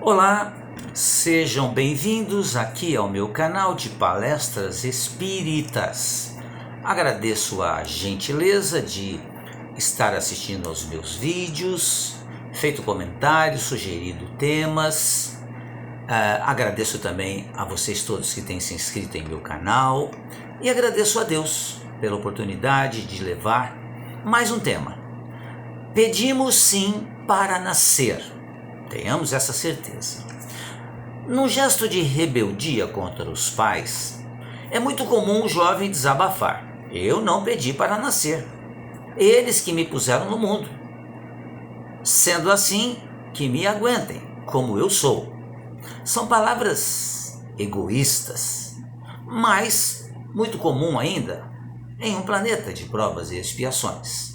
Olá, sejam bem-vindos aqui ao meu canal de palestras espíritas. Agradeço a gentileza de estar assistindo aos meus vídeos, feito comentários, sugerido temas. Agradeço também a vocês todos que têm se inscrito em meu canal e agradeço a Deus pela oportunidade de levar mais um tema. Pedimos sim para nascer. Tenhamos essa certeza. Num gesto de rebeldia contra os pais, é muito comum o jovem desabafar. Eu não pedi para nascer. Eles que me puseram no mundo. Sendo assim, que me aguentem, como eu sou. São palavras egoístas, mas muito comum ainda em um planeta de provas e expiações.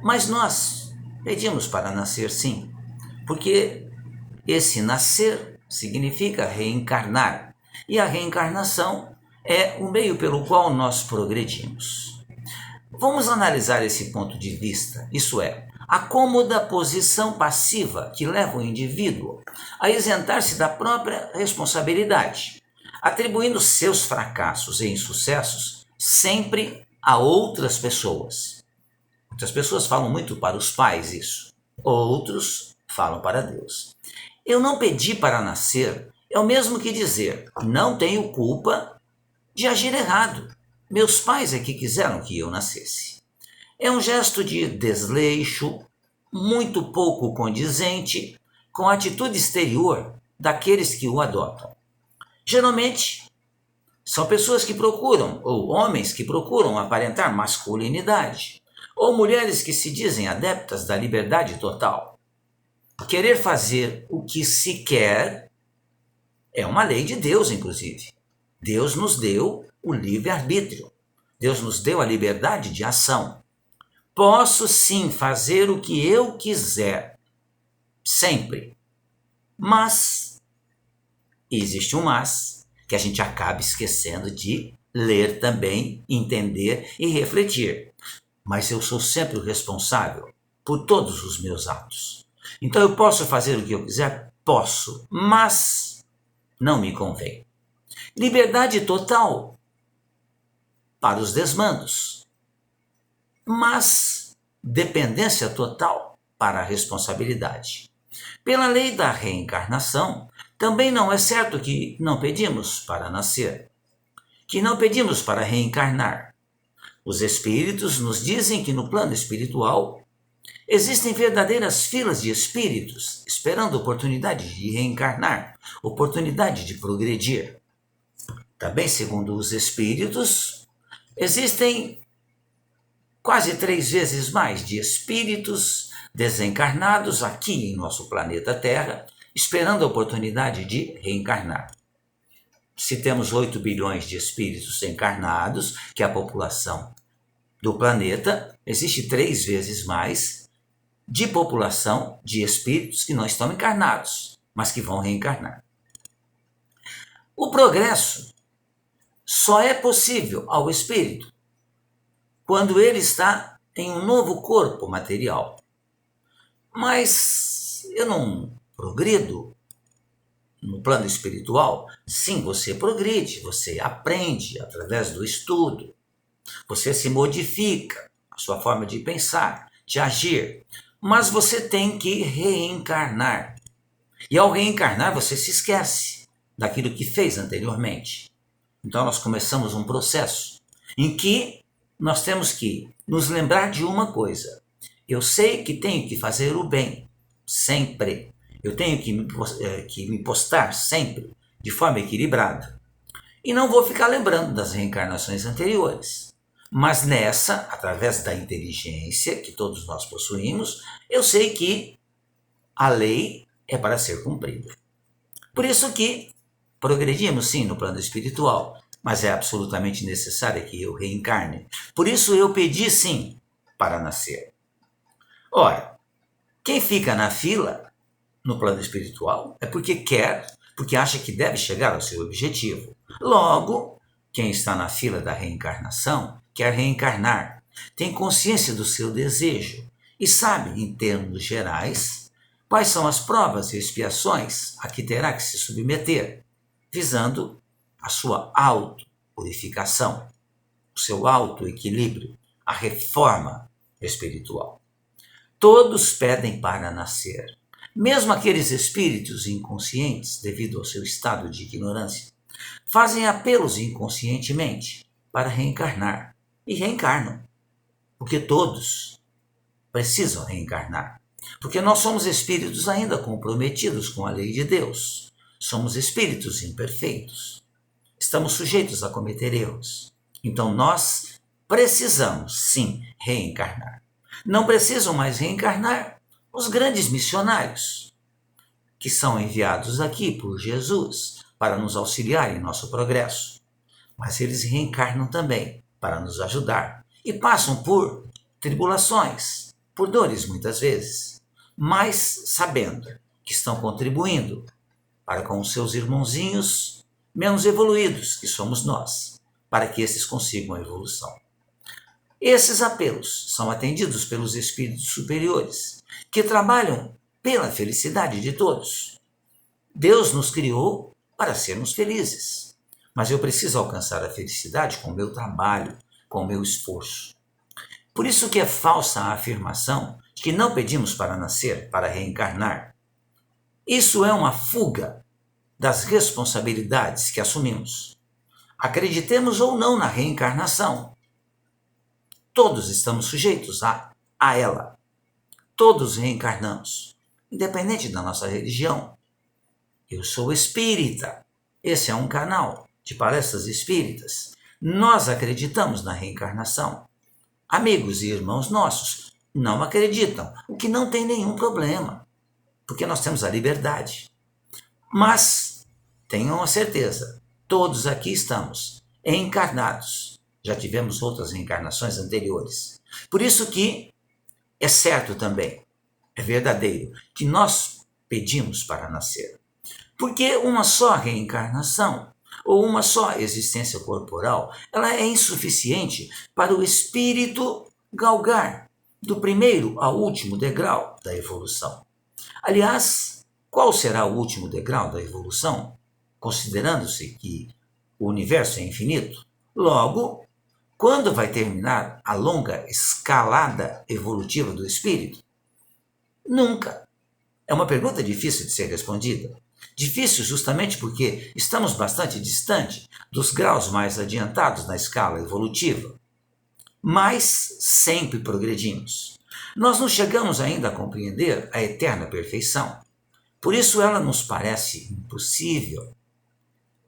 Mas nós pedimos para nascer sim, porque esse nascer significa reencarnar, e a reencarnação é o meio pelo qual nós progredimos. Vamos analisar esse ponto de vista, isso é, a cômoda posição passiva que leva o indivíduo a isentar-se da própria responsabilidade, atribuindo seus fracassos e insucessos sempre a outras pessoas. Muitas pessoas falam muito para os pais isso, outros falam para Deus. Eu não pedi para nascer é o mesmo que dizer, não tenho culpa de agir errado. Meus pais é que quiseram que eu nascesse. É um gesto de desleixo, muito pouco condizente com a atitude exterior daqueles que o adotam. Geralmente, são pessoas que procuram, ou homens que procuram aparentar masculinidade, ou mulheres que se dizem adeptas da liberdade total. Querer fazer o que se quer é uma lei de Deus, inclusive. Deus nos deu o livre-arbítrio. Deus nos deu a liberdade de ação. Posso sim fazer o que eu quiser, sempre. Mas, existe um mas, que a gente acaba esquecendo de ler também, entender e refletir. Mas eu sou sempre o responsável por todos os meus atos. Então eu posso fazer o que eu quiser? Posso, mas não me convém. Liberdade total para os desmandos, mas dependência total para a responsabilidade. Pela lei da reencarnação, também não é certo que não pedimos para nascer, que não pedimos para reencarnar. Os espíritos nos dizem que no plano espiritual existem verdadeiras filas de espíritos esperando oportunidade de reencarnar, oportunidade de progredir. Também, segundo os espíritos, existem quase 3 vezes mais de espíritos desencarnados aqui em nosso planeta Terra, esperando a oportunidade de reencarnar. Se temos 8 bilhões de espíritos encarnados, que é a população do planeta, existe 3 vezes mais de população de espíritos que não estão encarnados, mas que vão reencarnar. O progresso só é possível ao espírito quando ele está em um novo corpo material. Mas eu não progrido no plano espiritual? Sim, você progride, você aprende através do estudo, você se modifica, a sua forma de pensar, de agir, mas você tem que reencarnar. E ao reencarnar, você se esquece daquilo que fez anteriormente. Então nós começamos um processo em que nós temos que nos lembrar de uma coisa. Eu sei que tenho que fazer o bem, sempre. Eu tenho que me postar sempre, de forma equilibrada. E não vou ficar lembrando das reencarnações anteriores. Mas nessa, através da inteligência que todos nós possuímos, eu sei que a lei é para ser cumprida. Por isso que progredimos sim no plano espiritual, mas é absolutamente necessário que eu reencarne. Por isso eu pedi sim para nascer. Ora, quem fica na fila no plano espiritual é porque quer, porque acha que deve chegar ao seu objetivo. Logo, quem está na fila da reencarnação quer reencarnar, tem consciência do seu desejo e sabe, em termos gerais, Quais são as provas e expiações a que terá que se submeter, visando a sua auto-purificação, o seu auto-equilíbrio, a reforma espiritual. Todos pedem para nascer. Mesmo aqueles espíritos inconscientes, devido ao seu estado de ignorância, fazem apelos inconscientemente para reencarnar e reencarnam, porque todos precisam reencarnar. Porque nós somos espíritos ainda comprometidos com a lei de Deus. Somos espíritos imperfeitos. Estamos sujeitos a cometer erros. Então nós precisamos, sim, reencarnar. Não precisam mais reencarnar os grandes missionários, que são enviados aqui por Jesus para nos auxiliar em nosso progresso. Mas eles reencarnam também para nos ajudar e passam por tribulações, por dores muitas vezes, mas sabendo que estão contribuindo para com os seus irmãozinhos menos evoluídos, que somos nós, para que esses consigam a evolução. Esses apelos são atendidos pelos espíritos superiores, que trabalham pela felicidade de todos. Deus nos criou para sermos felizes, mas eu preciso alcançar a felicidade com o meu trabalho, com o meu esforço. Por isso que é falsa a afirmação de que não pedimos para nascer, para reencarnar. Isso é uma fuga das responsabilidades que assumimos. Acreditemos ou não na reencarnação, todos estamos sujeitos a ela. Todos reencarnamos, independente da nossa religião. Eu sou espírita. Esse é um canal de palestras espíritas. Nós acreditamos na reencarnação. Amigos e irmãos nossos não acreditam, o que não tem nenhum problema, porque nós temos a liberdade. Mas tenham a certeza, todos aqui estamos encarnados. Já tivemos outras reencarnações anteriores. Por isso que é certo também, é verdadeiro, que nós pedimos para nascer. Porque uma só reencarnação ou uma só existência corporal, ela é insuficiente para o espírito galgar do primeiro ao último degrau da evolução. Aliás, qual será o último degrau da evolução? Considerando-se que o universo é infinito, logo, quando vai terminar a longa escalada evolutiva do espírito? Nunca. É uma pergunta difícil de ser respondida. Difícil justamente porque estamos bastante distante dos graus mais adiantados na escala evolutiva. Mas sempre progredimos. Nós não chegamos ainda a compreender a eterna perfeição. Por isso ela nos parece impossível.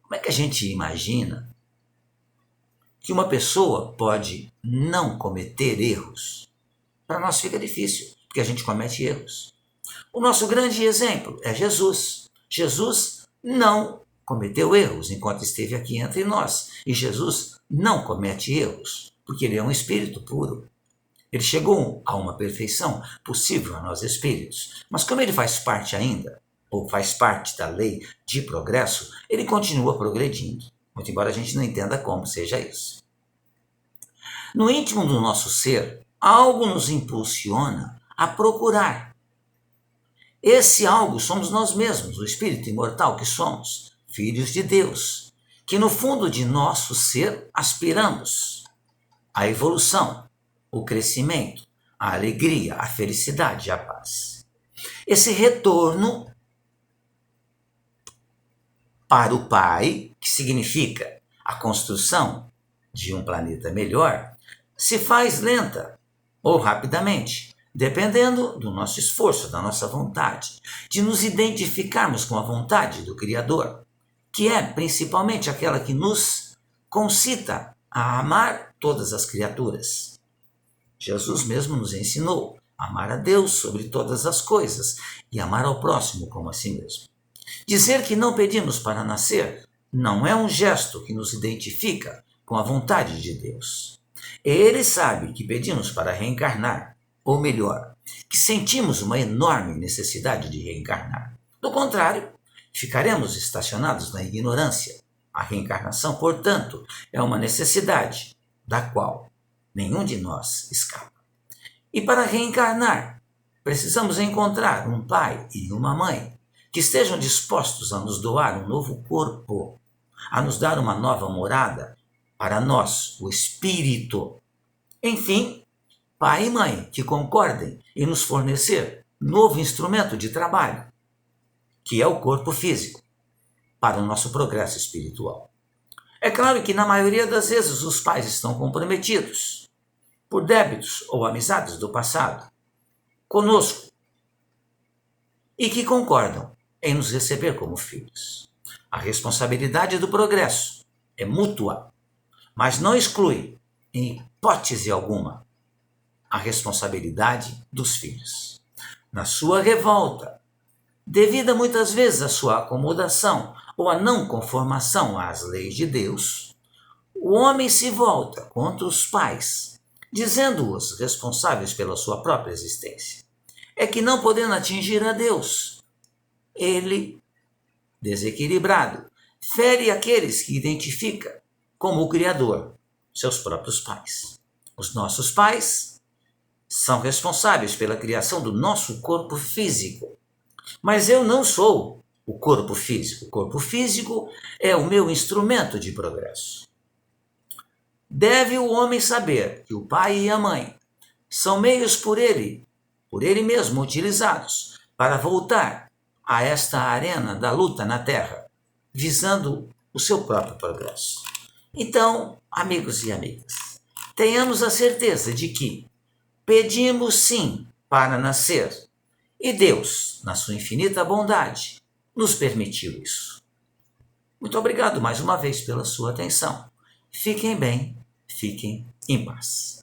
Como é que a gente imagina que uma pessoa pode não cometer erros? Para nós fica difícil, porque a gente comete erros. O nosso grande exemplo é Jesus. Jesus não cometeu erros enquanto esteve aqui entre nós. E Jesus não comete erros, porque ele é um espírito puro. Ele chegou a uma perfeição possível a nós espíritos. Mas como ele faz parte ainda, ou faz parte da lei de progresso, ele continua progredindo. Muito embora a gente não entenda como seja isso. No íntimo do nosso ser, algo nos impulsiona a procurar. Esse algo somos nós mesmos, o espírito imortal que somos, filhos de Deus, que no fundo de nosso ser aspiramos à evolução, o crescimento, a alegria, a felicidade e a paz. Esse retorno para o Pai, que significa a construção de um planeta melhor, se faz lenta ou rapidamente, dependendo do nosso esforço, da nossa vontade, de nos identificarmos com a vontade do Criador, que é principalmente aquela que nos concita a amar todas as criaturas. Jesus mesmo nos ensinou a amar a Deus sobre todas as coisas e amar ao próximo como a si mesmo. Dizer que não pedimos para nascer não é um gesto que nos identifica com a vontade de Deus. Ele sabe que pedimos para reencarnar, ou melhor, que sentimos uma enorme necessidade de reencarnar. Do contrário, ficaremos estacionados na ignorância. A reencarnação, portanto, é uma necessidade da qual nenhum de nós escapa. E para reencarnar, precisamos encontrar um pai e uma mãe que estejam dispostos a nos doar um novo corpo, a nos dar uma nova morada para nós, o espírito. Enfim, pai e mãe que concordem em nos fornecer novo instrumento de trabalho, que é o corpo físico, para o nosso progresso espiritual. É claro que na maioria das vezes os pais estão comprometidos por débitos ou amizades do passado conosco e que concordam em nos receber como filhos. A responsabilidade do progresso é mútua, mas não exclui, em hipótese alguma, a responsabilidade dos filhos. Na sua revolta, devida muitas vezes à sua acomodação ou à não conformação às leis de Deus, o homem se volta contra os pais, dizendo-os responsáveis pela sua própria existência. É que não podendo atingir a Deus, ele, desequilibrado, fere aqueles que identifica como o Criador, seus próprios pais. Os nossos pais são responsáveis pela criação do nosso corpo físico. Mas eu não sou o corpo físico. O corpo físico é o meu instrumento de progresso. Deve o homem saber que o pai e a mãe são meios por ele mesmo utilizados para voltar a esta arena da luta na Terra, visando o seu próprio progresso. Então, amigos e amigas, tenhamos a certeza de que pedimos sim para nascer, e Deus, na sua infinita bondade, nos permitiu isso. Muito obrigado mais uma vez pela sua atenção. Fiquem bem, fiquem em paz.